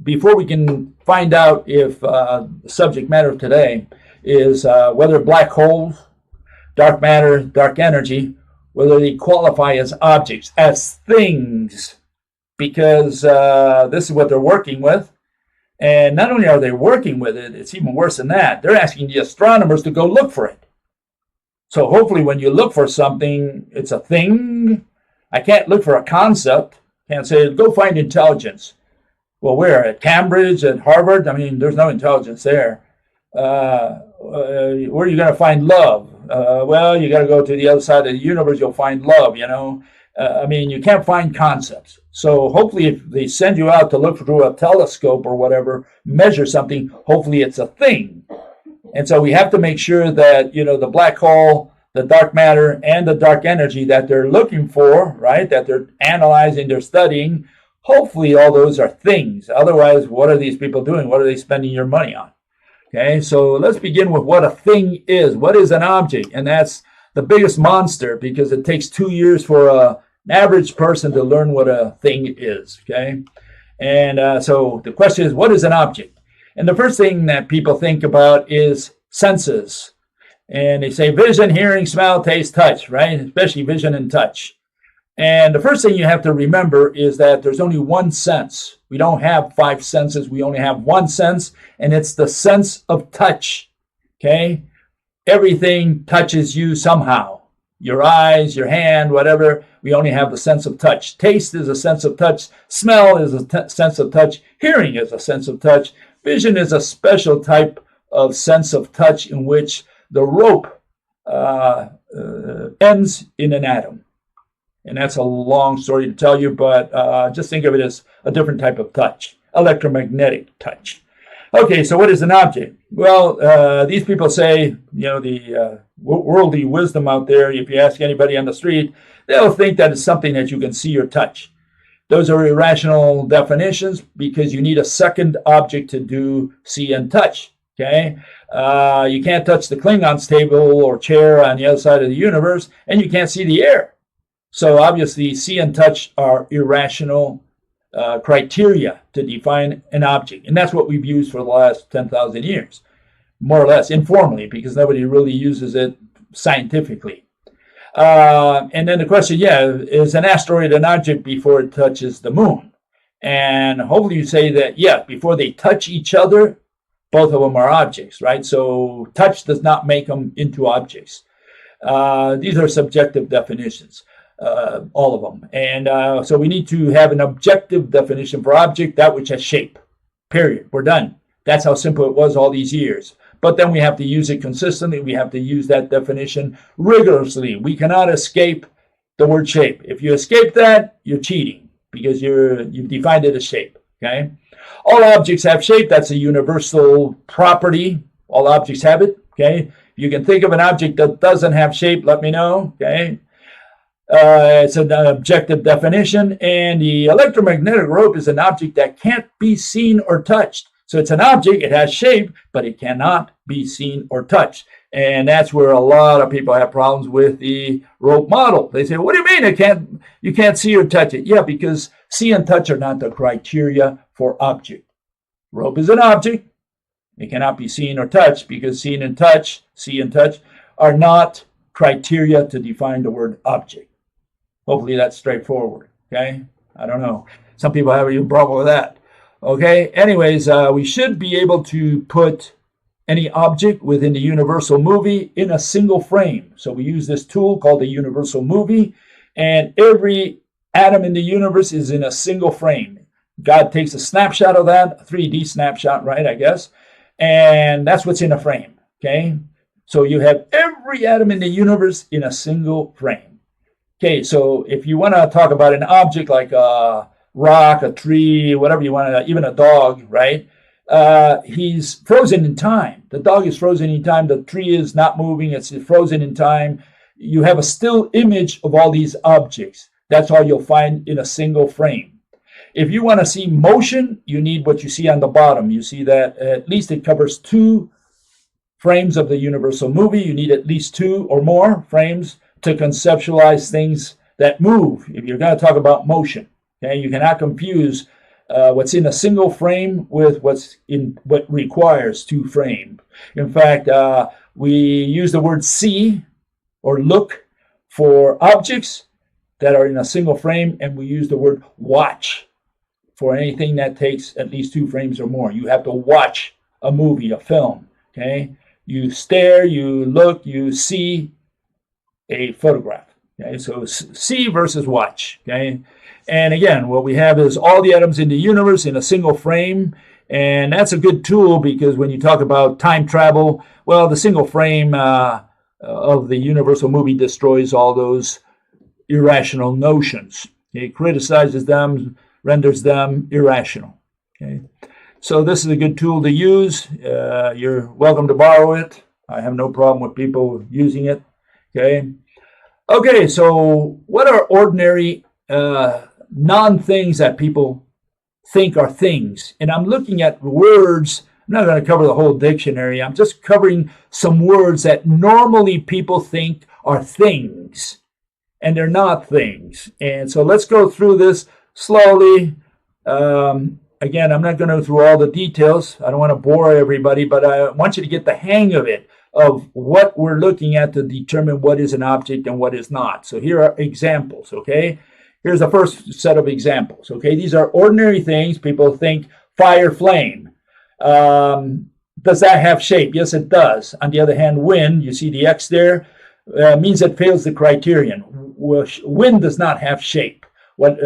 before we can find out if the subject matter of today is whether black holes, dark matter, dark energy, whether they qualify as objects, as things, because this is what they're working with. And not only are they working with it, it's even worse than that. They're asking the astronomers to go look for it. So hopefully when you look for something, it's a thing. I can't look for a concept. Can't say, go find intelligence. Well, where? At Cambridge, at Harvard? I mean, there's no intelligence there. Where are you going to find love? Well, you got to go to the other side of the universe, you'll find love, you know. I mean, you can't find concepts. So hopefully if they send you out to look through a telescope or whatever, measure something, hopefully it's a thing. And so we have to make sure that, you know, the black hole, the dark matter, and the dark energy that they're looking for, right, that they're analyzing, they're studying, hopefully all those are things. Otherwise, what are these people doing? What are they spending your money on? Okay, so let's begin with what a thing is. What is an object? And that's the biggest monster because it takes 2 years for an average person to learn what a thing is. Okay, and so the question is, what is an object? And the first thing that people think about is senses. And they say vision, hearing, smell, taste, touch, right? Especially vision and touch. And the first thing you have to remember is that there's only one sense. We don't have 5 senses. We only have one sense, and it's the sense of touch. Okay? Everything touches you somehow. Your eyes, your hand, whatever. We only have the sense of touch. Taste is a sense of touch. Smell is a sense of touch. Hearing is a sense of touch. Vision is a special type of sense of touch in which the rope ends in an atom. And that's a long story to tell you, but just think of it as a different type of touch, electromagnetic touch. Okay, so what is an object? Well, these people say, you know, the worldly wisdom out there, if you ask anybody on the street, they'll think that it's something that you can see or touch. Those are irrational definitions because you need a second object to do see and touch. Okay, you can't touch the Klingons table or chair on the other side of the universe, and you can't see the air. So obviously, see and touch are irrational criteria to define an object, and that's what we've used for the last 10,000 years, more or less informally, because nobody really uses it scientifically. And then the question, is an asteroid an object before it touches the moon? And hopefully you say that, before they touch each other, both of them are objects, right? So touch does not make them into objects. These are subjective definitions, all of them. And so we need to have an objective definition for object, that which has shape, period. We're done. That's how simple it was all these years. But then we have to use it consistently. We have to use that definition rigorously. We cannot escape the word shape. If you escape that, you're cheating because you've defined it as shape, okay? All objects have shape. That's a universal property. All objects have it, okay? If you can think of an object that doesn't have shape, let me know, okay? It's an objective definition. And the electromagnetic rope is an object that can't be seen or touched. So it's an object, it has shape, but it cannot be seen or touched. And that's where a lot of people have problems with the rope model. They say, what do you mean you can't see or touch it? Yeah, because see and touch are not the criteria for object. Rope is an object. It cannot be seen or touched because see and touch are not criteria to define the word object. Hopefully that's straightforward, okay? I don't know. Some people have a problem with that. Okay, anyways, we should be able to put any object within the universal movie in a single frame. So we use this tool called the universal movie, and every atom in the universe is in a single frame. God takes a snapshot of that, a 3D snapshot, right, I guess, and that's what's in a frame, okay? So you have every atom in the universe in a single frame. Okay, so if you want to talk about an object like a rock, a tree, whatever you want to, even a dog, right? He's frozen in time. The dog is frozen in time. The tree is not moving. It's frozen in time. You have a still image of all these objects. That's all you'll find in a single frame. If you want to see motion, you need what you see on the bottom. You see that at least it covers 2 frames of the universal movie. You need at least 2 or more frames to conceptualize things that move if you're going to talk about motion. Okay, you cannot confuse what's in a single frame with what requires two frames. In fact, we use the word see or look for objects that are in a single frame, and we use the word watch for anything that takes at least two frames or more. You have to watch a movie, a film, okay? You stare, you look, you see a photograph, okay? So see versus watch, okay? And again, what we have is all the atoms in the universe in a single frame, and that's a good tool because when you talk about time travel, well, the single frame of the universal movie destroys all those irrational notions. It criticizes them, renders them irrational. Okay, so this is a good tool to use. You're welcome to borrow it. I have no problem with people using it. Okay, so what are ordinary non-things that people think are things? And I'm looking at words. I'm not going to cover the whole dictionary. I'm just covering some words that normally people think are things, and they're not things. And so let's go through this slowly. Again, I'm not going to go through all the details. I don't want to bore everybody, but I want you to get the hang of it, of what we're looking at to determine what is an object and what is not. So here are examples, okay? Here's the first set of examples, okay? These are ordinary things. People think fire, flame. Does that have shape? Yes, it does. On the other hand, wind, you see the X there, means it fails the criterion. Wind does not have shape. What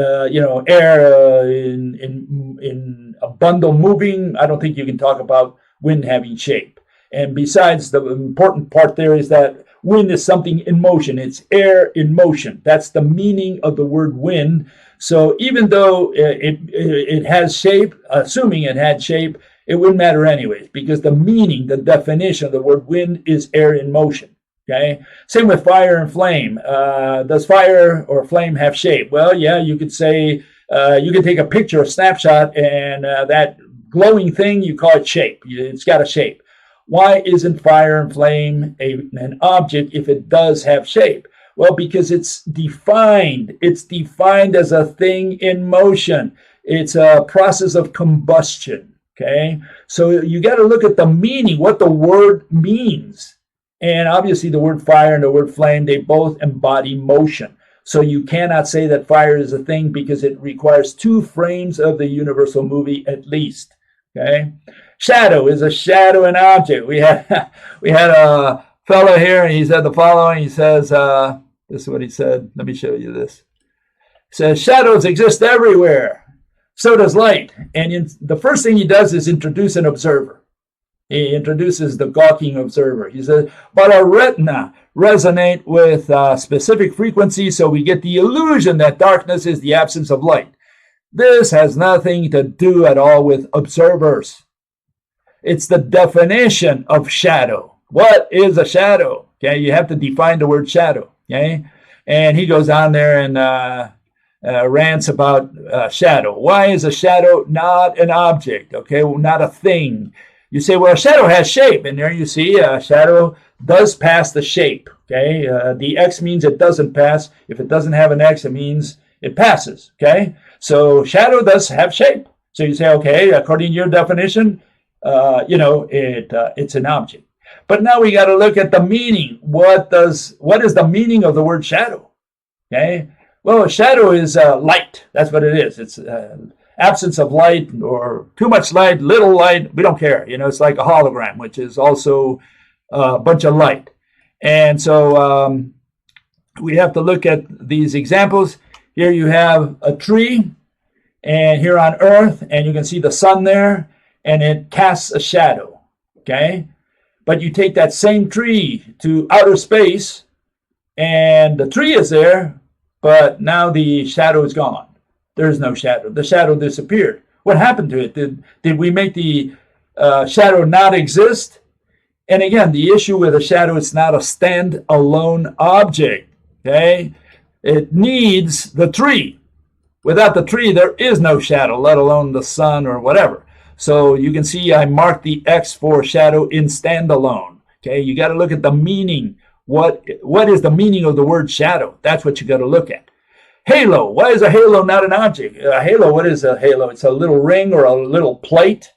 air in a bundle moving, I don't think you can talk about wind having shape. And besides, the important part there is that wind is something in motion. It's air in motion. That's the meaning of the word wind. So even though it has shape, assuming it had shape, it wouldn't matter anyways, because the meaning, the definition of the word wind is air in motion. Okay. Same with fire and flame. Does fire or flame have shape? Well, yeah, you could say, you can take a picture, a snapshot, and that glowing thing, you call it shape. It's got a shape. Why isn't fire and flame an object if it does have shape? Well, because it's defined. It's defined as a thing in motion. It's a process of combustion. Okay. So you got to look at the meaning, what the word means. And obviously the word fire and the word flame, they both embody motion. So you cannot say that fire is a thing because it requires two frames of the universal movie at least. Okay. Shadow, is a shadow an object? We had a fellow here, and he said the following. He says, this is what he said. Let me show you this. He says, shadows exist everywhere. So does light. And the first thing he does is introduce an observer. He introduces the gawking observer. He says, but our retina resonate with specific frequencies, so we get the illusion that darkness is the absence of light. This has nothing to do at all with observers. It's the definition of shadow. What is a shadow? Okay, you have to define the word shadow. Okay, and he goes on there and rants about shadow. Why is a shadow not an object? Okay, well, not a thing. You say, well, a shadow has shape, and there you see a shadow does pass the shape. Okay, the X means it doesn't pass. If it doesn't have an X, it means it passes. Okay, so shadow does have shape. So you say, okay, according to your definition, it's an object. But now we got to look at the meaning. What is the meaning of the word shadow? Okay, well, a shadow is light. That's what it is. It's absence of light or too much light, little light. We don't care. It's like a hologram, which is also a bunch of light. And so we have to look at these examples. Here you have a tree, and here on Earth, and you can see the sun there, and it casts a shadow. Okay, but you take that same tree to outer space, and the tree is there, but now the shadow is gone. There's no shadow. The shadow disappeared. What happened to it? Did we make the shadow not exist? And again, the issue with a shadow, it's not a stand-alone object. Okay, it needs the tree. Without the tree, there is no shadow, let alone the sun or whatever. So you can see I marked the X for shadow in standalone. Okay, you got to look at the meaning. What is the meaning of the word shadow? That's what you got to look at. Halo. Why is a halo not an object? A halo, what is a halo? It's a little ring or a little plate.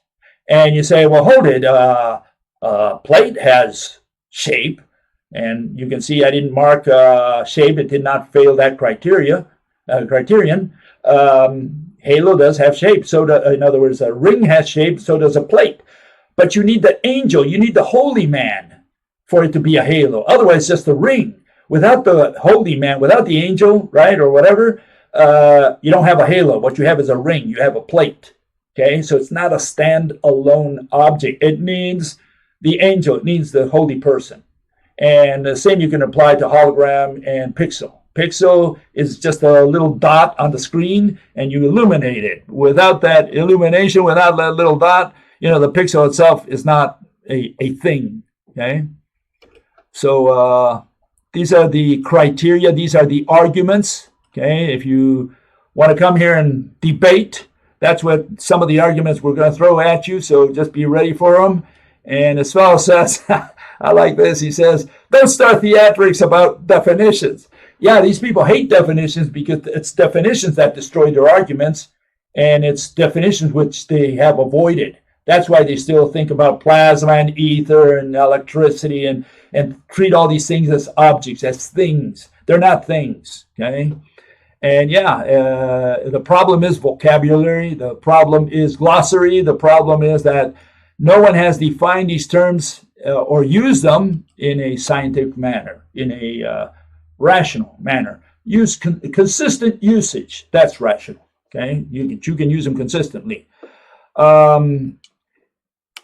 And you say, well, hold it. Plate has shape. And you can see I didn't mark shape. It did not fail that criterion. Halo does have shape. In other words, a ring has shape, so does a plate. But you need the angel, you need the holy man for it to be a halo. Otherwise, it's just a ring. Without the holy man, without the angel, right, or whatever, you don't have a halo. What you have is a ring. You have a plate. Okay, so it's not a stand-alone object. It needs the angel. It needs the holy person. And the same you can apply to hologram and pixel. Pixel is just a little dot on the screen, and you illuminate it. Without that illumination, without that little dot, the pixel itself is not a thing. Okay, so these are the criteria. These are the arguments. Okay, if you want to come here and debate, that's what some of the arguments we're going to throw at you. So just be ready for them. And as fellow says, I like this. He says, don't start theatrics about definitions. Yeah, these people hate definitions because it's definitions that destroy their arguments, and it's definitions which they have avoided. That's why they still think about plasma and ether and electricity and treat all these things as objects, as things. They're not things, okay? And the problem is vocabulary. The problem is glossary. The problem is that no one has defined these terms or used them in a scientific manner, in a rational manner. Use consistent usage. That's rational. Okay, you can use them consistently.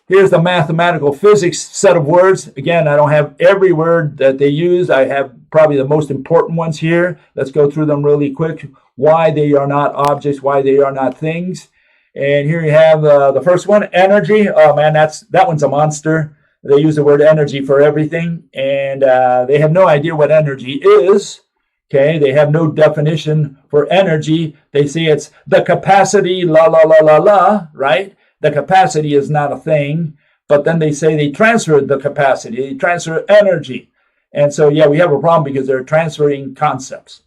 Here's the mathematical physics set of words. Again, I don't have every word that they use. I have probably the most important ones here. Let's go through them really quick. Why they are not objects, why they are not things. And here you have the first one, energy. Oh man, that one's a monster. They use the word energy for everything, and they have no idea what energy is. Okay, they have no definition for energy. They say it's the capacity, right? The capacity is not a thing, but then they say they transferred the capacity, they transfer energy. And so, we have a problem because they're transferring concepts.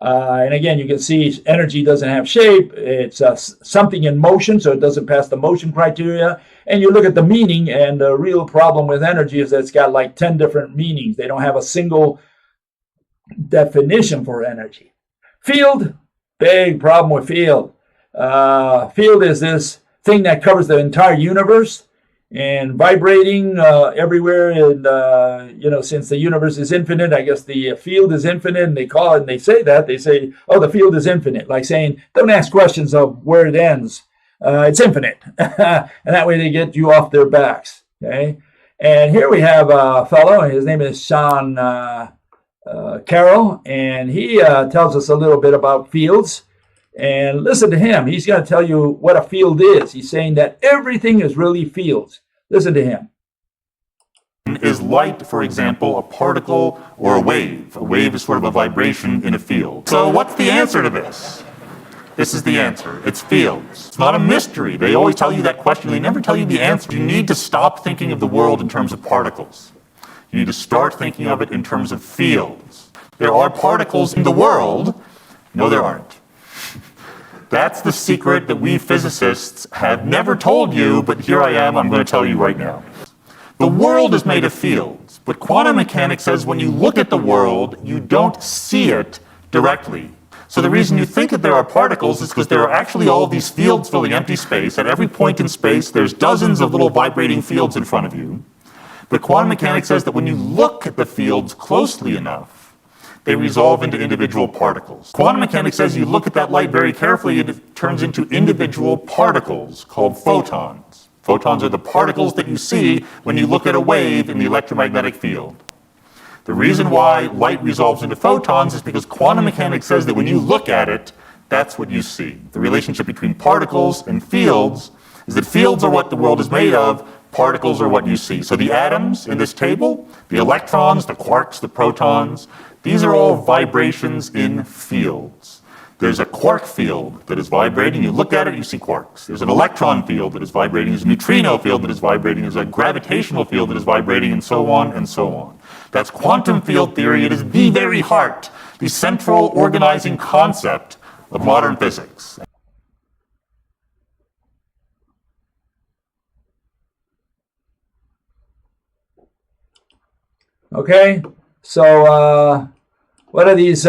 And again, you can see energy doesn't have shape. It's something in motion, so it doesn't pass the motion criteria. And you look at the meaning, and the real problem with energy is that it's got like 10 different meanings. They don't have a single definition for energy. Field, big problem with field. Field is this thing that covers the entire universe and vibrating everywhere. And, since the universe is infinite, I guess the field is infinite, and they call it, and they say, oh, the field is infinite, like saying, don't ask questions of where it ends. It's infinite. And that way they get you off their backs. Okay. And here we have a fellow, and his name is Sean Carroll, and he tells us a little bit about fields. And listen to him. He's going to tell you what a field is. He's saying that everything is really fields. Listen to him. Is light, for example, a particle or a wave? A wave is sort of a vibration in a field. So what's the answer to this? This is the answer. It's fields. It's not a mystery. They always tell you that question. They never tell you the answer. You need to stop thinking of the world in terms of particles. You need to start thinking of it in terms of fields. There are particles in the world. No, there aren't. That's the secret that we physicists have never told you, but here I am, I'm going to tell you right now. The world is made of fields, but quantum mechanics says when you look at the world, you don't see it directly. So the reason you think that there are particles is because there are actually all of these fields filling empty space. At every point in space, there's dozens of little vibrating fields in front of you. But quantum mechanics says that when you look at the fields closely enough, they resolve into individual particles. Quantum mechanics says you look at that light very carefully and it turns into individual particles called photons. Photons are the particles that you see when you look at a wave in the electromagnetic field. The reason why light resolves into photons is because quantum mechanics says that when you look at it, that's what you see. The relationship between particles and fields is that fields are what the world is made of, particles are what you see. So the atoms in this table, the electrons, the quarks, the protons, these are all vibrations in fields. There's a quark field that is vibrating. You look at it, you see quarks. There's an electron field that is vibrating. There's a neutrino field that is vibrating. There's a gravitational field that is vibrating, and so on and so on. That's quantum field theory. It is the very heart the central organizing concept of modern physics. Okay, so what are these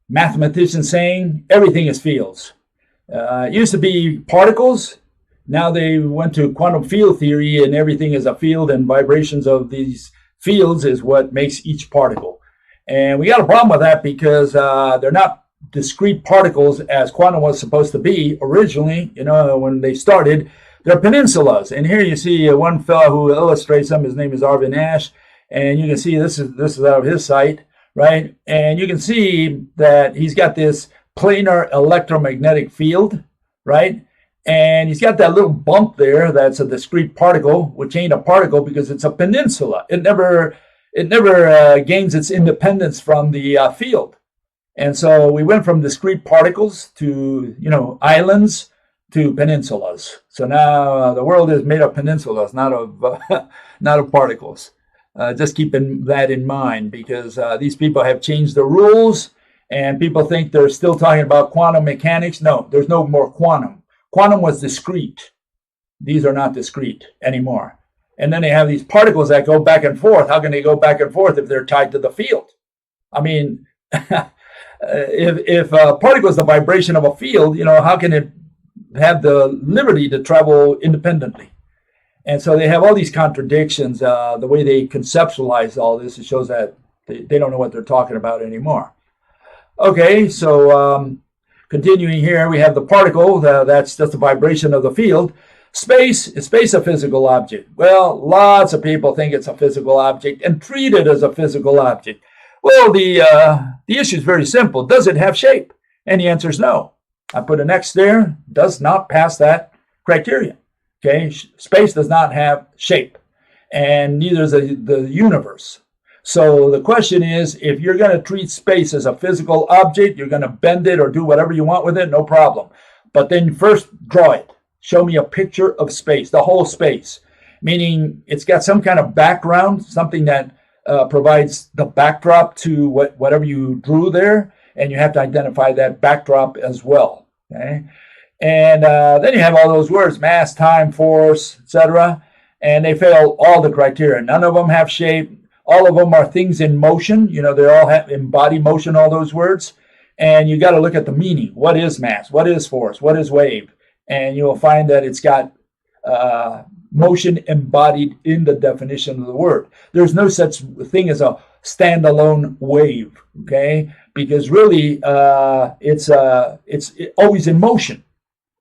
mathematicians saying? Everything is fields. It used to be particles. Now they went to quantum field theory, and everything is a field, and vibrations of these fields is what makes each particle. And we got a problem with that because they're not discrete particles as quantum was supposed to be originally. You know, when they started, they're peninsulas. And here you see one fellow who illustrates them. His name is Arvin Ash. And you can see this is out of his site, right? And you can see that he's got this planar electromagnetic field, right? And he's got that little bump there that's a discrete particle, which ain't a particle because it's a peninsula. It never gains its independence from the field. And so we went from discrete particles to, islands to peninsulas. So now the world is made of peninsulas, not of particles. Just keeping that in mind because these people have changed the rules and people think they're still talking about quantum mechanics. No, there's no more quantum. Quantum was discrete. These are not discrete anymore. And then they have these particles that go back and forth. How can they go back and forth if they're tied to the field? I mean, if a particle is the vibration of a field, how can it have the liberty to travel independently? And so they have all these contradictions. The way they conceptualize all this, it shows that they don't know what they're talking about anymore. Okay, so continuing here, we have the particle. That's just a vibration of the field. Space, is space a physical object? Well, lots of people think it's a physical object and treat it as a physical object. Well, the issue is very simple. Does it have shape? And the answer is no. I put an X there. Does not pass that criterion. Okay, space does not have shape, and neither does the universe. So the question is, if you're going to treat space as a physical object, you're going to bend it or do whatever you want with it, no problem. But then first draw it. Show me a picture of space, the whole space, meaning it's got some kind of background, something that provides the backdrop to whatever you drew there, and you have to identify that backdrop as well. Okay. And then you have all those words, mass, time, force, etc. And they fail all the criteria. None of them have shape. All of them are things in motion. They all have embody motion, all those words. And you got to look at the meaning. What is mass? What is force? What is wave? And you'll find that it's got motion embodied in the definition of the word. There's no such thing as a standalone wave, okay? Because really, it's always in motion.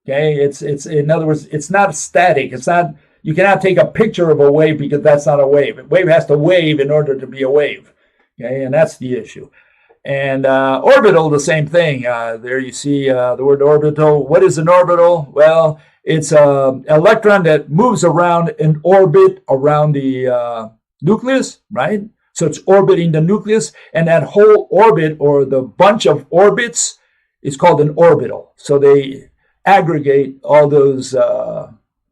Okay, it's in other words, it's not static. It's not. You cannot take a picture of a wave because that's not a wave. A wave has to wave in order to be a wave. Okay, and that's the issue. And orbital, the same thing. There you see the word orbital. What is an orbital? Well, it's an electron that moves around in orbit around the nucleus, right? So it's orbiting the nucleus, and that whole orbit or the bunch of orbits is called an orbital. So they aggregate all those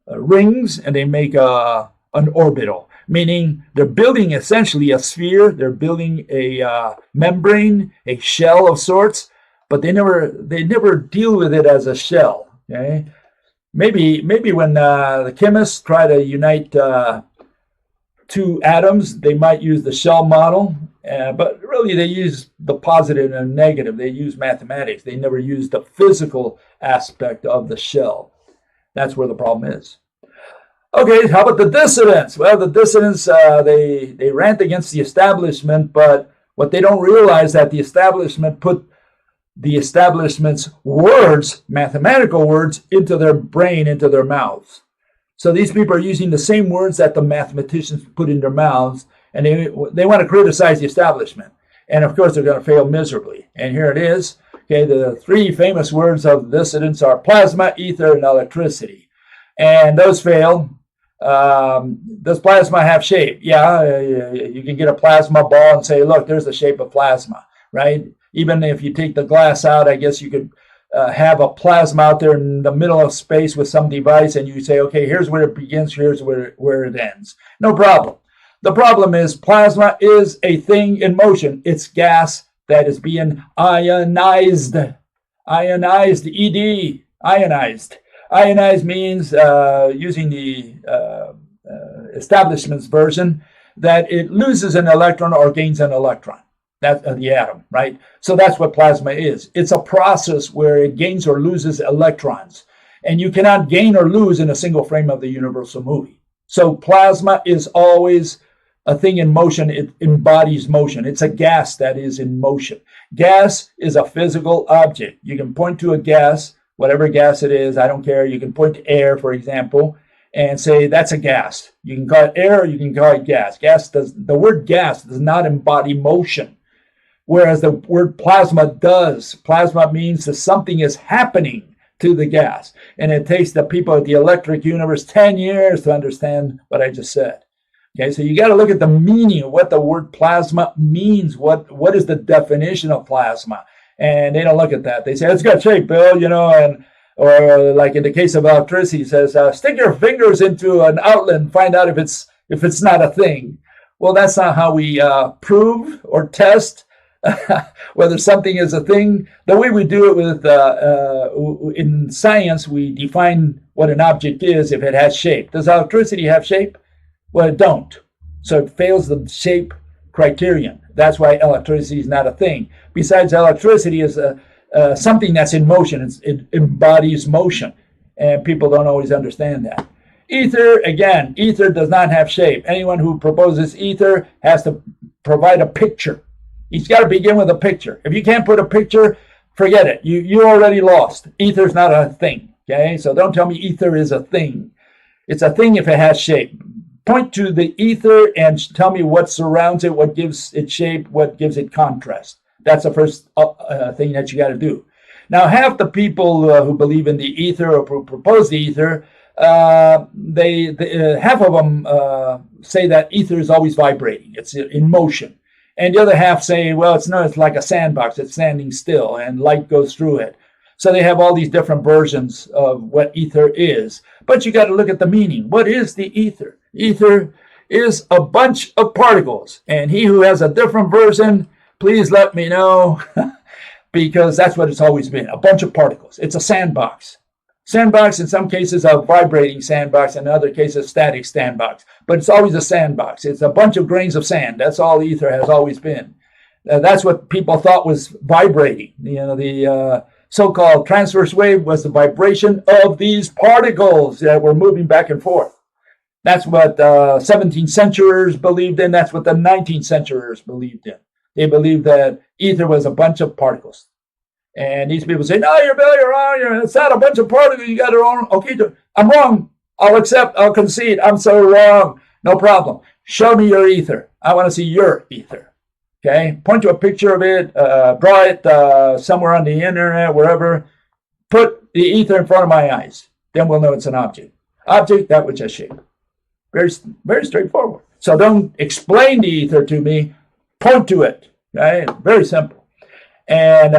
rings and they make an orbital, meaning they're building essentially a sphere. They're building a membrane, a shell of sorts, but they never deal with it as a shell. Okay, maybe when the chemists try to unite two atoms, they might use the shell model, but really they use the positive and negative. They use mathematics. They never use the physical aspect of the shell. That's where the problem is. Okay, how about the dissidents? Well, the dissidents, they rant against the establishment, but what they don't realize that the establishment put the establishment's words, mathematical words, into their brain, into their mouths. So these people are using the same words that the mathematicians put in their mouths, and they want to criticize the establishment. And of course, they're going to fail miserably. And here it is. Okay, the three famous words of dissidents are plasma, ether, and electricity. And those fail. Does plasma have shape? Yeah, you can get a plasma ball and say, look, there's the shape of plasma, right? Even if you take the glass out, I guess you could have a plasma out there in the middle of space with some device, and you say, okay, here's where it begins, here's where it ends. No problem. The problem is plasma is a thing in motion. It's gas that is being ionized. Ionized, ED, ionized. Ionized means, using the establishment's version, that it loses an electron or gains an electron. That's the atom, right? So that's what plasma is. It's a process where it gains or loses electrons. And you cannot gain or lose in a single frame of the universal movie. So plasma is always a thing in motion. It embodies motion. It's a gas that is in motion. Gas is a physical object. You can point to a gas, whatever gas it is, I don't care. You can point to air, for example, and say that's a gas. You can call it air or you can call it gas. The word gas does not embody motion, whereas the word plasma does. Plasma means that something is happening to the gas. And it takes the people at the electric universe 10 years to understand what I just said. Okay, so you got to look at the meaning of what the word plasma means. What is the definition of plasma? And they don't look at that. They say, it's got shape, Bill, or like in the case of electricity, says, stick your fingers into an outlet and find out if it's not a thing. Well, that's not how we prove or test whether something is a thing. The way we do it with in science, we define what an object is if it has shape. Does electricity have shape? Well, it don't. So it fails the shape criterion. That's why electricity is not a thing. Besides, electricity is something that's in motion. It embodies motion. And people don't always understand that. Ether, again, ether does not have shape. Anyone who proposes ether has to provide a picture. He's got to begin with a picture. If you can't put a picture, forget it. You already lost. Ether's not a thing. Okay? So don't tell me ether is a thing. It's a thing if it has shape. Point to the ether and tell me what surrounds it, what gives it shape, what gives it contrast. That's the first thing that you got to do. Now, half the people who believe in the ether or propose the ether, half of them say that ether is always vibrating. It's in motion. And the other half say, well, it's like a sandbox. It's standing still and light goes through it. So they have all these different versions of what ether is. But you got to look at the meaning. What is the ether? Ether is a bunch of particles. And he who has a different version, please let me know, because that's what it's always been, a bunch of particles. It's a sandbox. Sandbox, in some cases, a vibrating sandbox, in other cases, static sandbox. But it's always a sandbox. It's a bunch of grains of sand. That's all ether has always been. That's what people thought was vibrating. The so-called transverse wave was the vibration of these particles that were moving back and forth. That's what 17th centuries believed in. That's what the 19th centuries believed in. They believed that ether was a bunch of particles. And these people say, no, you're wrong. It's not a bunch of particles. You got it wrong. Okay, I'm wrong. I'll accept. I'll concede. I'm so wrong. No problem. Show me your ether. I want to see your ether. Okay? Point to a picture of it. Draw it somewhere on the internet, wherever. Put the ether in front of my eyes. Then we'll know it's an object. Object, that which has shape. Very, very straightforward. So don't explain the ether to me. Point to it. Okay? Very simple. And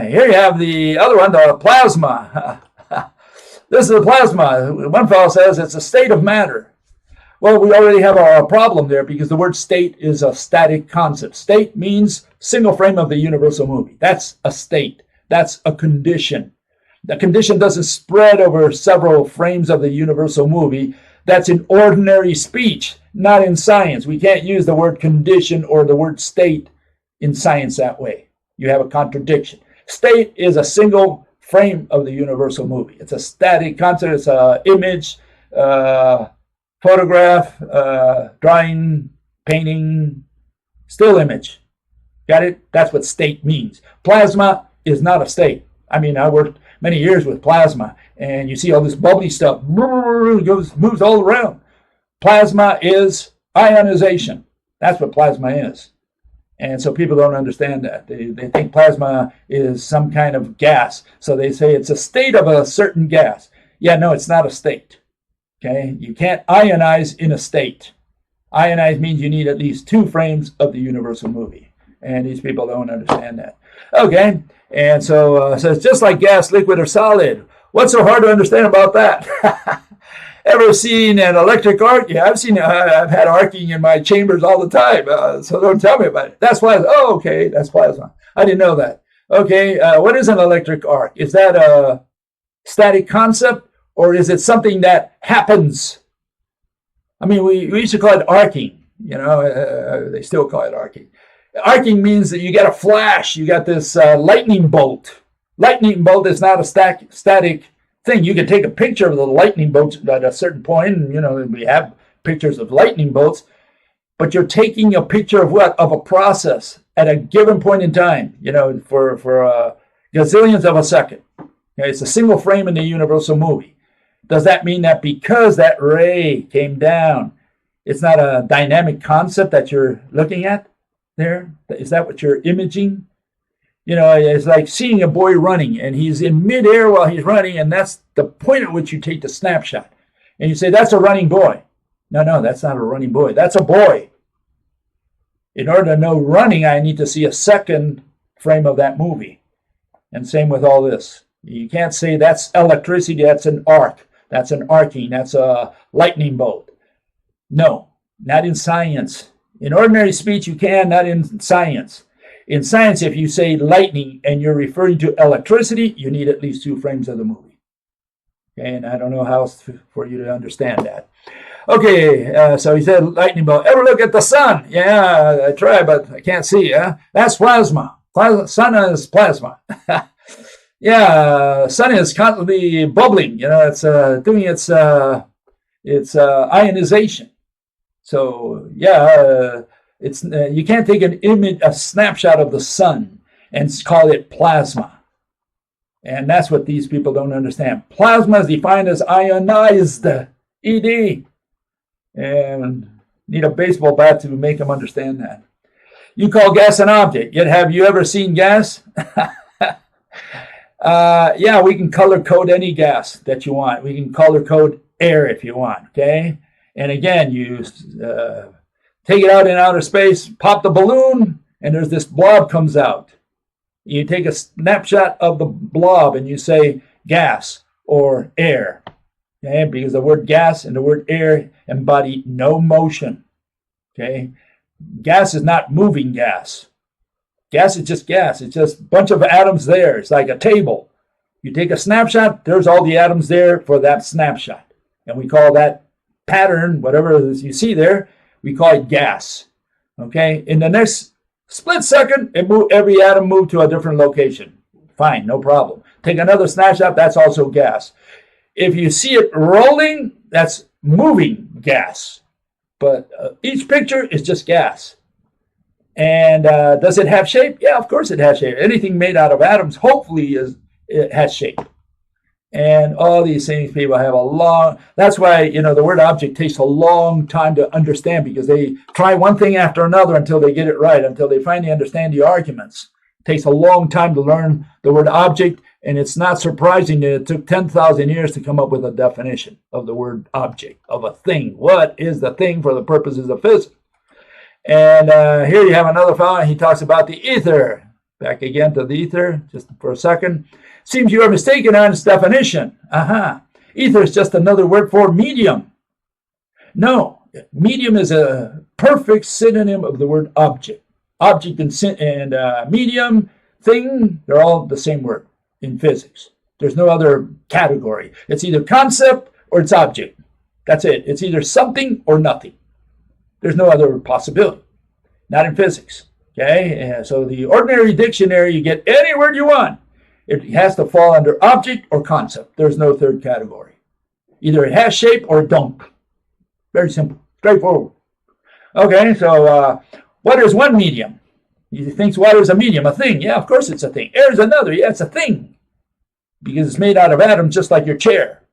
here you have the other one, the plasma. This is the plasma. One fellow says it's a state of matter. Well, we already have a problem there because the word state is a static concept. State means single frame of the universal movie. That's a state. That's a condition. The condition doesn't spread over several frames of the universal movie. That's in ordinary speech, not in science. We can't use the word condition or the word state in science that way. You have a contradiction. State is a single frame of the universal movie. It's a static concept. It's an image, photograph, drawing, painting, still image. Got it? That's what state means. Plasma is not a state. I mean, I worked many years with plasma, and you see all this bubbly stuff, moves all around. Plasma is ionization. That's what plasma is. And so people don't understand that. They think plasma is some kind of gas. So they say it's a state of a certain gas. Yeah, no, it's not a state. Okay? You can't ionize in a state. Ionize means you need at least 2 frames of the universal movie. And these people don't understand that. Okay? And so it's just like gas, liquid, or solid. What's so hard to understand about that? Ever seen an electric arc? Yeah, I've had arcing in my chambers all the time. So don't tell me about it. That's plasma. Oh, okay, that's plasma. I didn't know that. Okay, what is an electric arc? Is that a static concept, or is it something that happens? I mean, we used to call it arcing. They still call it arcing. Arcing means that you get a flash. You got this lightning bolt. Lightning bolt is not a static thing. You can take a picture of the lightning bolts at a certain point, and we have pictures of lightning bolts, but you're taking a picture of what? Of a process at a given point in time, for gazillions of a second. Okay, it's a single frame in the universal movie. Does that mean that because that ray came down, it's not a dynamic concept that you're looking at there? Is that what you're imaging? It's like seeing a boy running, and he's in midair while he's running, and that's the point at which you take the snapshot. And you say, that's a running boy. No, that's not a running boy. That's a boy. In order to know running, I need to see a second frame of that movie. And same with all this. You can't say that's electricity, that's an arc, that's an arcing, that's a lightning bolt. No, not in science. In ordinary speech, you can, not in science. In science, if you say lightning and you're referring to electricity, you need at least 2 frames of the movie. Okay, and I don't know how else for you to understand that. Okay, so he said lightning bolt. Ever look at the sun? Yeah, I try, but I can't see. That's plasma. Sun is plasma. Yeah, sun is constantly bubbling. It's doing its ionization. So yeah, it's you can't take an image, a snapshot of the sun, and call it plasma. And that's what these people don't understand. Plasma is defined as ionized, ED. And need a baseball bat to make them understand that. You call gas an object, yet have you ever seen gas? Yeah, we can color code any gas that you want. We can color code air if you want, okay? And again, you take it out in outer space, pop the balloon, and there's this blob comes out. You take a snapshot of the blob and you say gas or air. Okay, because the word gas and the word air embody no motion. Okay, gas is not moving gas. Gas is just gas. It's just a bunch of atoms there. It's like a table. You take a snapshot, there's all the atoms there for that snapshot. And we call that pattern, whatever it is you see there, we call it gas. Okay, in the next split second, every atom moved to a different location. Fine, no problem. Take another snapshot, that's also gas. If you see it rolling, that's moving gas. But each picture is just gas. And does it have shape? Yeah, of course it has shape. Anything made out of atoms, hopefully, it has shape. And all these things people have that's why, the word object takes a long time to understand, because they try one thing after another until they get it right, until they finally understand the arguments. It takes a long time to learn the word object. And it's not surprising that it took 10,000 years to come up with a definition of the word object, of a thing. What is the thing for the purposes of physics? And here you have another fellow, and he talks about the ether. Back again to the ether, just for a second. Seems you are mistaken on its definition. Ether is just another word for medium. No, medium is a perfect synonym of the word object. Object and medium, thing, they're all the same word. In physics, there's no other category. It's either concept or it's object. That's it. It's either something or nothing. There's no other possibility. Not in physics. Okay, so the ordinary dictionary, you get any word you want. It has to fall under object or concept. There's no third category. Either it has shape or it don't. Very simple, straightforward. Okay, so what is one medium? He thinks water is a medium, a thing. Yeah, of course it's a thing. Air is another. Yeah, it's a thing. Because it's made out of atoms, just like your chair.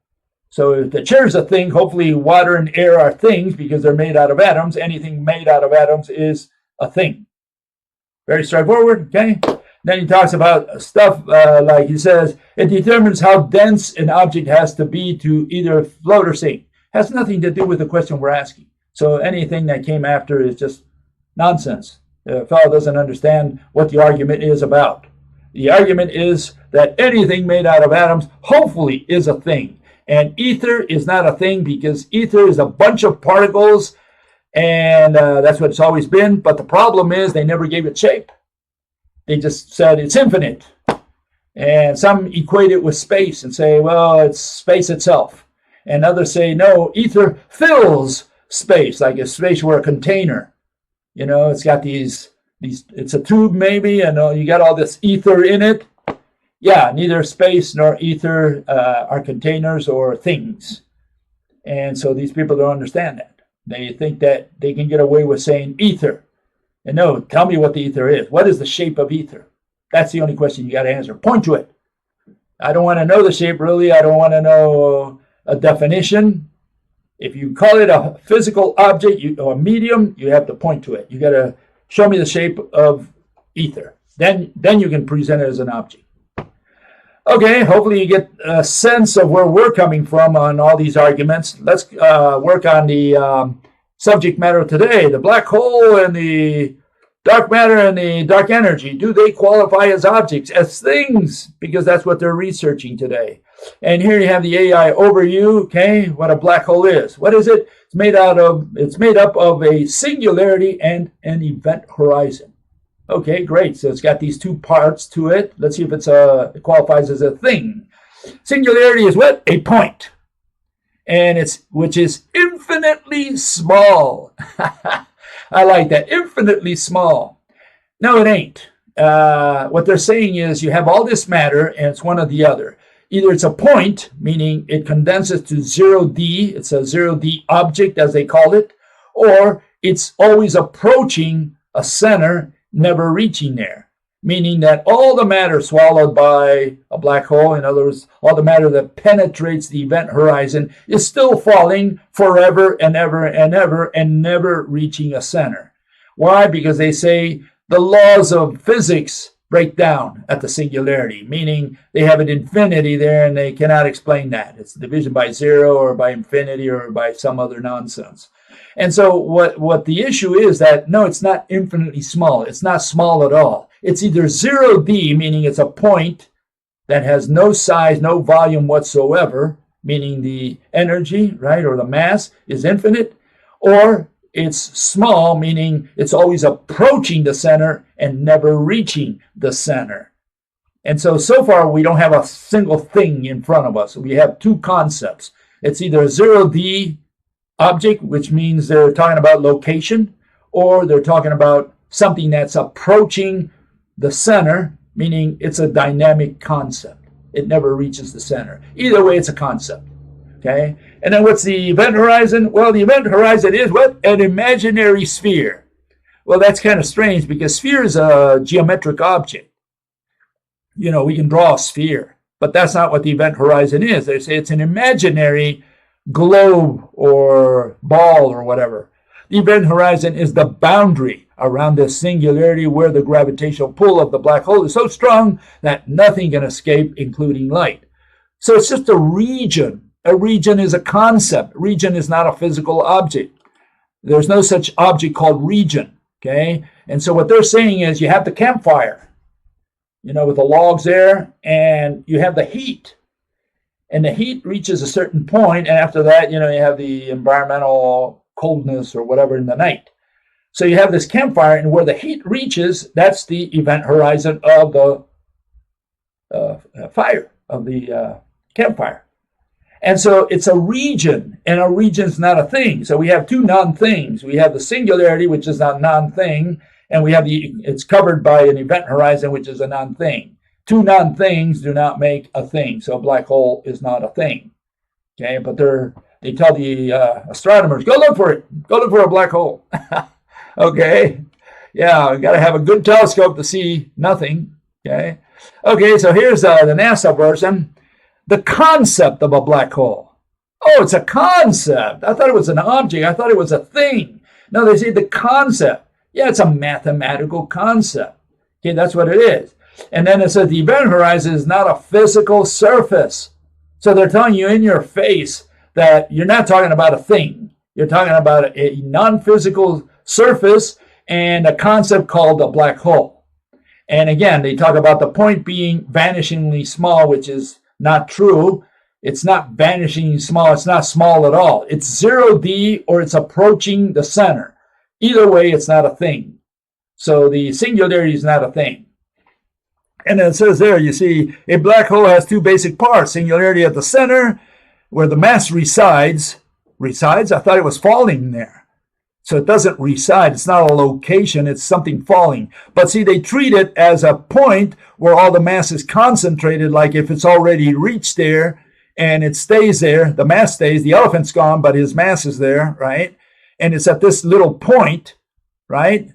So if the chair is a thing, hopefully water and air are things because they're made out of atoms. Anything made out of atoms is a thing. Very straightforward, okay? Then he talks about stuff like he says, it determines how dense an object has to be to either float or sink. Has nothing to do with the question we're asking. So anything that came after is just nonsense. The fellow doesn't understand what the argument is about. The argument is that anything made out of atoms hopefully is a thing. And ether is not a thing because ether is a bunch of particles, and that's what it's always been. But the problem is they never gave it shape. They just said it's infinite. And some equate it with space and say, well, it's space itself. And others say, no, ether fills space, like a space where a container. You know, it's got these it's a tube maybe, and you got all this ether in it. Yeah, neither space nor ether are containers or things. And so these people don't understand that. They think that they can get away with saying ether. And no, tell me what the ether is. What is the shape of ether? That's the only question you got to answer. Point to it. I don't want to know the shape, really. I don't want to know a definition. If you call it a physical object or a medium, you have to point to it. You got to show me the shape of ether. Then you can present it as an object. Okay, hopefully you get a sense of where we're coming from on all these arguments. Let's work on the subject matter today. The black hole and the dark matter and the dark energy. Do they qualify as objects, as things? Because that's what they're researching today. And here you have the AI overview, okay, what a black hole is. What is it? It's made up of a singularity and an event horizon. Okay, great. So it's got these two parts to it. Let's see if it qualifies as a thing. Singularity is what? A point. And which is infinitely small. I like that. Infinitely small. No, it ain't. What they're saying is you have all this matter and it's one or the other. Either it's a point, meaning it condenses to 0D. It's a 0D object, as they call it. Or it's always approaching a center, never reaching there, meaning that all the matter swallowed by a black hole, in other words, all the matter that penetrates the event horizon, is still falling forever and ever and ever and never reaching a center. Why? Because they say the laws of physics break down at the singularity, meaning they have an infinity there and they cannot explain that. It's division by zero or by infinity or by some other nonsense. And so what the issue is that, no, it's not infinitely small. It's not small at all. It's either 0D, meaning it's a point that has no size, no volume whatsoever, meaning the energy, right, or the mass is infinite, or it's small, meaning it's always approaching the center and never reaching the center. And so far, we don't have a single thing in front of us. We have two concepts. It's either a 0D object, which means they're talking about location, or they're talking about something that's approaching the center, meaning it's a dynamic concept. It never reaches the center. Either way, it's a concept. Okay? And then what's the event horizon? Well, the event horizon is what? An imaginary sphere. Well, that's kind of strange because sphere is a geometric object. You know, we can draw a sphere, but that's not what the event horizon is. They say it's an imaginary globe or ball or whatever. The event horizon is the boundary around this singularity where the gravitational pull of the black hole is so strong that nothing can escape, including light. So it's just a region. A region is a concept. Region is not a physical object. There's no such object called region, okay? And so what they're saying is you have the campfire, you know, with the logs there, and you have the heat. And the heat reaches a certain point, and after that, you know, you have the environmental coldness or whatever in the night. So you have this campfire, and where the heat reaches, that's the event horizon of the fire, of the campfire. And so it's a region, and a region's not a thing. So we have two non-things. We have the singularity, which is a non-thing, and we have it's covered by an event horizon, which is a non-thing. Two non-things do not make a thing. So a black hole is not a thing. Okay, but they tell the astronomers, go look for it. Go look for a black hole. Okay, yeah, we got to have a good telescope to see nothing. Okay, so here's the NASA version. The concept of a black hole. Oh, it's a concept. I thought it was an object. I thought it was a thing. No, they say the concept. Yeah, it's a mathematical concept. Okay, that's what it is. And then it says the event horizon is not a physical surface. So they're telling you in your face that you're not talking about a thing. You're talking about a non-physical surface and a concept called a black hole. And again, they talk about the point being vanishingly small, which is not true. It's not vanishing small. It's not small at all. It's 0D or it's approaching the center. Either way, it's not a thing. So the singularity is not a thing. And it says there, you see, a black hole has two basic parts. Singularity at the center, where the mass resides. Resides? I thought it was falling there. So it doesn't reside. It's not a location. It's something falling. But see, they treat it as a point where all the mass is concentrated, like if it's already reached there and it stays there, the mass stays. The elephant's gone, but his mass is there, right? And it's at this little point, right?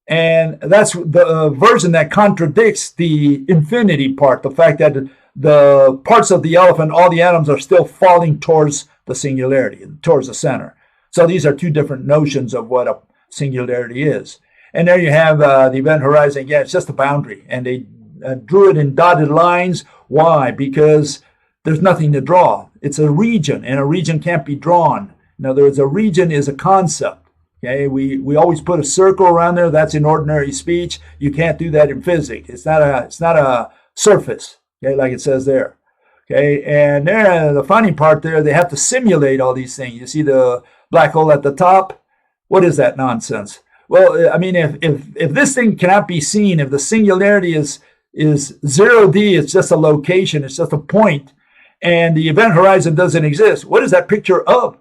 And that's the version that contradicts the infinity part, the fact that the parts of the elephant, all the atoms are still falling towards the singularity, towards the center. So these are two different notions of what a singularity is. And there you have the event horizon. Yeah, it's just a boundary. And they drew it in dotted lines. Why? Because there's nothing to draw. It's a region, and a region can't be drawn. In other words, a region is a concept. Okay, we always put a circle around there. That's in ordinary speech. You can't do that in physics. It's not a surface. Okay, like it says there. Okay, and there, the funny part there, they have to simulate all these things. You see the black hole at the top. What is that nonsense? Well, I mean, if this thing cannot be seen, if the singularity is 0D, it's just a location, it's just a point, and the event horizon doesn't exist. What is that picture of?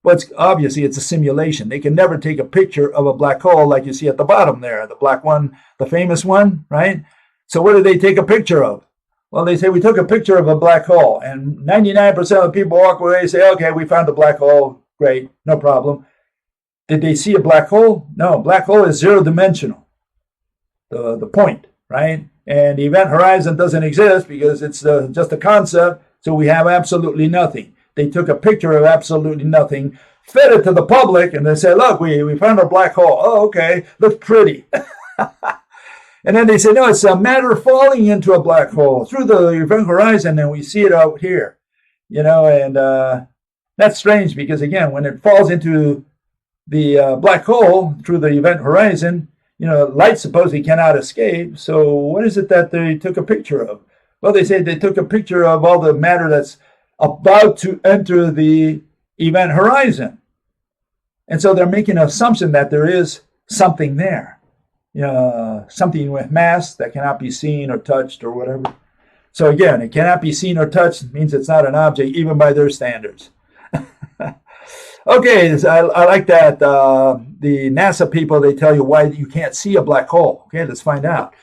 Well, obviously it's a simulation. They can never take a picture of a black hole like you see at the bottom there, the black one, the famous one, right? So what do they take a picture of? Well, they say we took a picture of a black hole, and 99% of the people walk away and say, okay, we found a black hole. Great, no problem. Did they see a black hole? No, black hole is zero-dimensional, the point, right? And the event horizon doesn't exist because it's just a concept, so we have absolutely nothing. They took a picture of absolutely nothing, fed it to the public, and they said, look, we found a black hole. Oh, okay, looks pretty. And then they say, no, it's a matter falling into a black hole through the event horizon, and we see it out here. You know, and that's strange because, again, when it falls into the black hole through the event horizon, you know, light supposedly cannot escape. So what is it that they took a picture of? Well, they say they took a picture of all the matter that's about to enter the event horizon. And so they're making an assumption that there is something there. Something with mass that cannot be seen or touched or whatever. So again, it cannot be seen or touched means it's not an object, even by their standards. Okay, I like that. The NASA people, they tell you why you can't see a black hole. Okay, let's find out.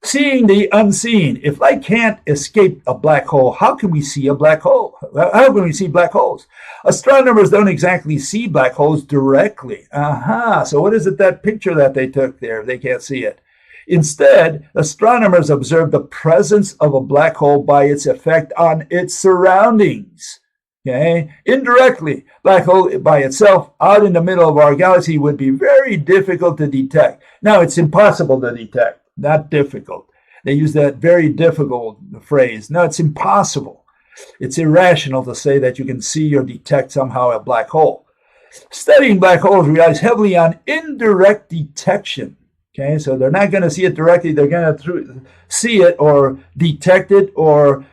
Seeing the unseen. If light can't escape a black hole, how can we see a black hole? How can we see black holes? Astronomers don't exactly see black holes directly. So what is it, that picture that they took there? They can't see it. Instead, astronomers observe the presence of a black hole by its effect on its surroundings. Okay? Indirectly, black hole by itself out in the middle of our galaxy would be very difficult to detect. Now, it's impossible to detect. Not difficult. They use that very difficult phrase. No, it's impossible. It's irrational to say that you can see or detect somehow a black hole. Studying black holes relies heavily on indirect detection. Okay, so they're not going to see it directly. They're going to see it or detect it or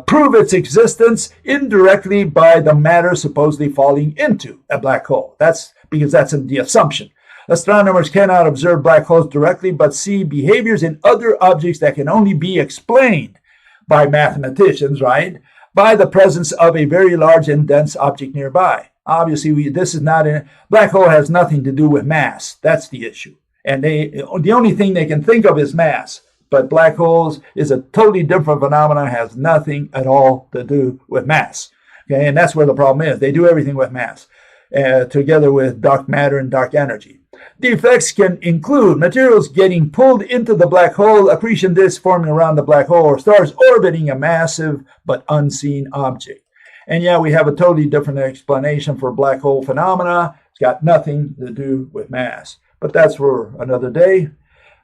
prove its existence indirectly by the matter supposedly falling into a black hole. That's because that's the assumption. Astronomers cannot observe black holes directly, but see behaviors in other objects that can only be explained by mathematicians, right? By the presence of a very large and dense object nearby. Obviously, this is not black hole has nothing to do with mass. That's the issue. And the only thing they can think of is mass. But black holes is a totally different phenomenon, has nothing at all to do with mass. Okay, and that's where the problem is. They do everything with mass, together with dark matter and dark energy. The effects can include materials getting pulled into the black hole, accretion disks forming around the black hole, or stars orbiting a massive but unseen object. And yeah, we have a totally different explanation for black hole phenomena. It's got nothing to do with mass. But that's for another day.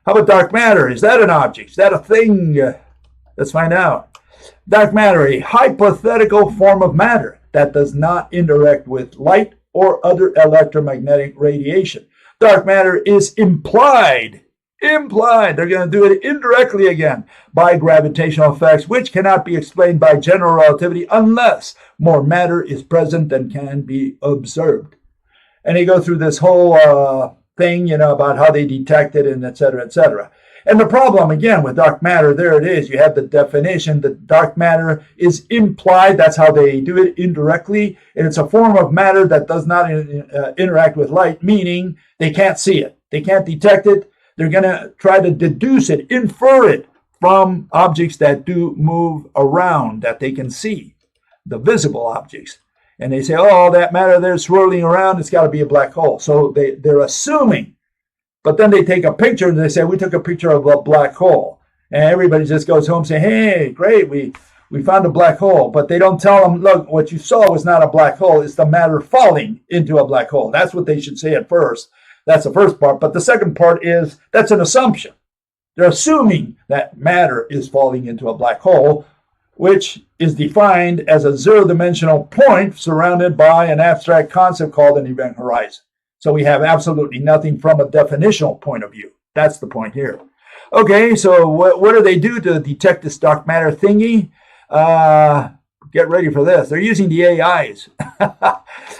How about dark matter? Is that an object? Is that a thing? Let's find out. Dark matter, a hypothetical form of matter that does not interact with light or other electromagnetic radiation. Dark matter is implied implied. They're going to do it indirectly again by gravitational effects, which cannot be explained by general relativity unless more matter is present than can be observed. And they go through this whole thing, about how they detect it and et cetera, et cetera. And the problem, again, with dark matter, there it is. You have the definition that dark matter is implied. That's how they do it indirectly. And it's a form of matter that does not interact with light, meaning they can't see it. They can't detect it. They're going to try to deduce it, infer it from objects that do move around, that they can see, the visible objects. And they say, all that matter there swirling around, it's got to be a black hole. So they're assuming. But then they take a picture and they say, we took a picture of a black hole. And everybody just goes home saying, hey, great, we found a black hole. But they don't tell them, look, what you saw was not a black hole. It's the matter falling into a black hole. That's what they should say at first. That's the first part. But the second part is that's an assumption. They're assuming that matter is falling into a black hole, which is defined as a zero-dimensional point surrounded by an abstract concept called an event horizon. So we have absolutely nothing from a definitional point of view. That's the point here. Okay, so what do they do to detect this dark matter thingy? Get ready for this. They're using the AIs.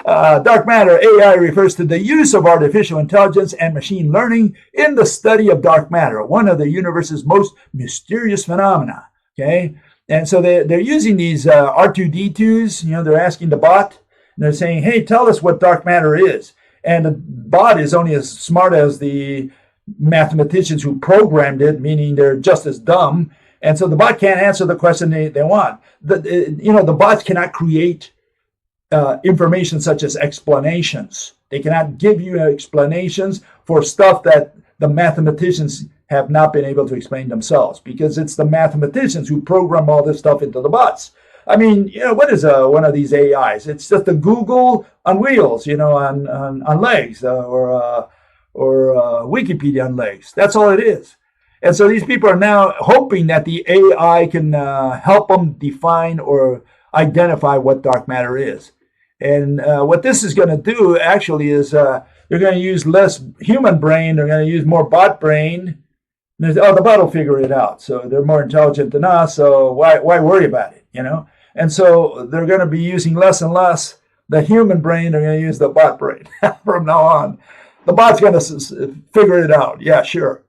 Dark matter, AI, refers to the use of artificial intelligence and machine learning in the study of dark matter, one of the universe's most mysterious phenomena. Okay, and so they're using these R2D2s. They're asking the bot, and they're saying, hey, tell us what dark matter is. And the bot is only as smart as the mathematicians who programmed it, meaning they're just as dumb. And so the bot can't answer the question they want. The bots cannot create information such as explanations. They cannot give you explanations for stuff that the mathematicians have not been able to explain themselves, because it's the mathematicians who program all this stuff into the bots. I mean, what is one of these AIs? It's just a Google on wheels, on legs, or Wikipedia on legs. That's all it is. And so these people are now hoping that the AI can help them define or identify what dark matter is. And what this is going to do actually is they're going to use less human brain. They're going to use more bot brain. The bot will figure it out. So they're more intelligent than us. So why worry about it, And so they're going to be using less and less the human brain. They're going to use the bot brain from now on. The bot's going to figure it out. Yeah, sure.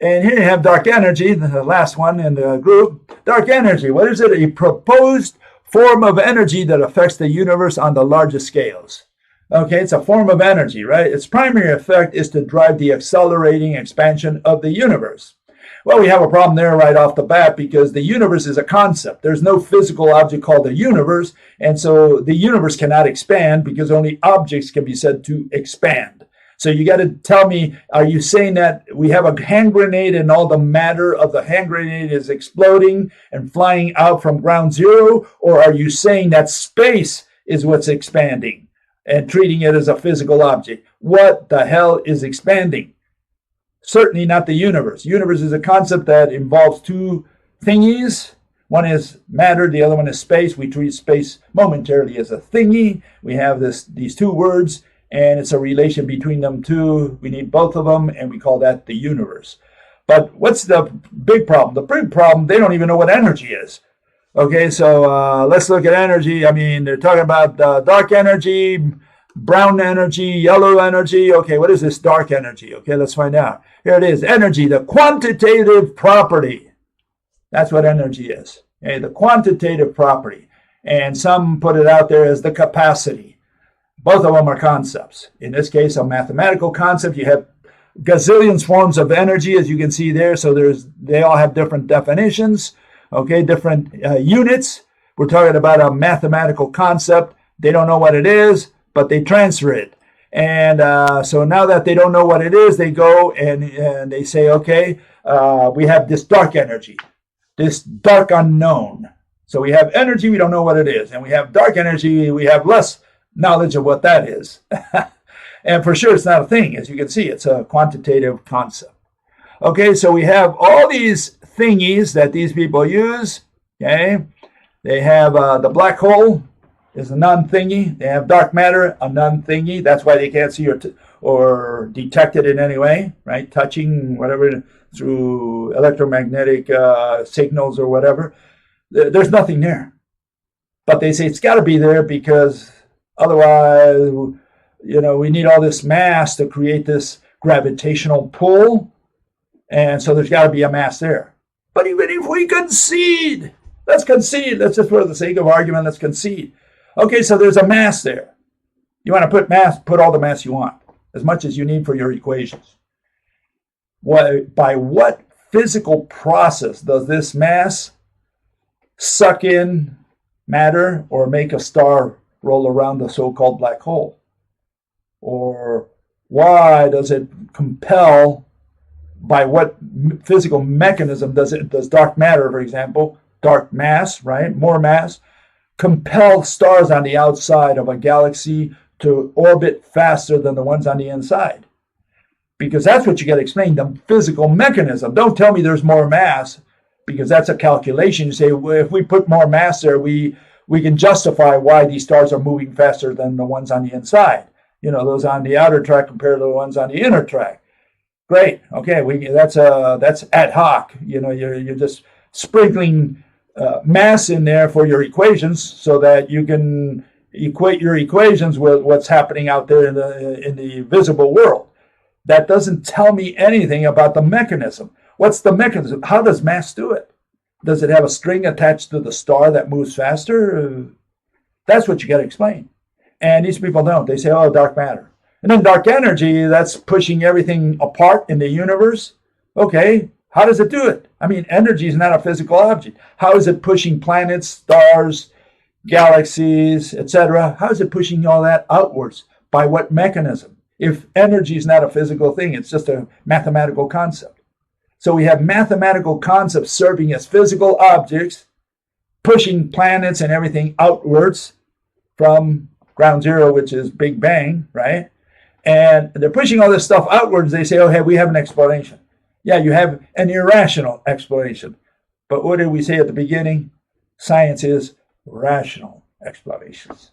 And here you have dark energy, the last one in the group. Dark energy, what is it? A proposed form of energy that affects the universe on the largest scales. Okay, it's a form of energy, right? Its primary effect is to drive the accelerating expansion of the universe. Well, we have a problem there right off the bat, because the universe is a concept. There's no physical object called the universe, and so the universe cannot expand because only objects can be said to expand. So you got to tell me, are you saying that we have a hand grenade and all the matter of the hand grenade is exploding and flying out from ground zero? Or are you saying that space is what's expanding and treating it as a physical object? What the hell is expanding? Certainly not the universe. Universe is a concept that involves two thingies. One is matter, the other one is space. We treat space momentarily as a thingy. We have these two words, and it's a relation between them two. We need both of them, and we call that the universe. But what's the big problem? The big problem, they don't even know what energy is. Okay, so let's look at energy. I mean, they're talking about dark energy, brown energy, yellow energy. Okay, what is this dark energy? Okay, let's find out. Here it is, energy, the quantitative property. That's what energy is. Okay, the quantitative property. And some put it out there as the capacity. Both of them are concepts. In this case, a mathematical concept. You have gazillions forms of energy, as you can see there. So they all have different definitions, okay, different units. We're talking about a mathematical concept. They don't know what it is, but they transfer it. And so now that they don't know what it is, they go and they say, okay, we have this dark energy, this dark unknown. So we have energy, we don't know what it is. And we have dark energy, we have less knowledge of what that is. And for sure, it's not a thing. As you can see, it's a quantitative concept. Okay, so we have all these thingies that these people use. Okay, they have the black hole is a non-thingy. They have dark matter, a non-thingy. That's why they can't see or detected in any way, right? Touching, whatever, through electromagnetic signals or whatever. There's nothing there. But they say it's got to be there because otherwise, we need all this mass to create this gravitational pull. And so there's got to be a mass there. But even if we concede, let's just for the sake of argument, let's concede. Okay, so there's a mass there. You want to put all the mass you want, as much as you need for your equations. By what physical process does this mass suck in matter or make a star roll around the so-called black hole? Or why does it compel, by what physical mechanism does dark matter, for example, dark mass, right, more mass, compel stars on the outside of a galaxy to orbit faster than the ones on the inside? Because that's what you got to explain, the physical mechanism. Don't tell me there's more mass, because that's a calculation. You say, well, if we put more mass there, we can justify why these stars are moving faster than the ones on the inside. Those on the outer track compared to the ones on the inner track. Great. Okay, that's ad hoc. You're just sprinkling mass in there for your equations so that you can equate your equations with what's happening out there in the visible world. That doesn't tell me anything about the mechanism. What's the mechanism? How does mass do it? Does it have a string attached to the star that moves faster? That's what you got to explain. And these people don't. They say, oh, dark matter. And then dark energy, that's pushing everything apart in the universe. Okay, how does it do it? I mean, energy is not a physical object. How is it pushing planets, stars, galaxies, etc.? How is it pushing all that outwards? By what mechanism? If energy is not a physical thing, it's just a mathematical concept. So we have mathematical concepts serving as physical objects, pushing planets and everything outwards from ground zero, which is Big Bang, right? And they're pushing all this stuff outwards. They say, oh, hey, we have an explanation. Yeah, you have an irrational explanation. But what did we say at the beginning? Science is rational explanations.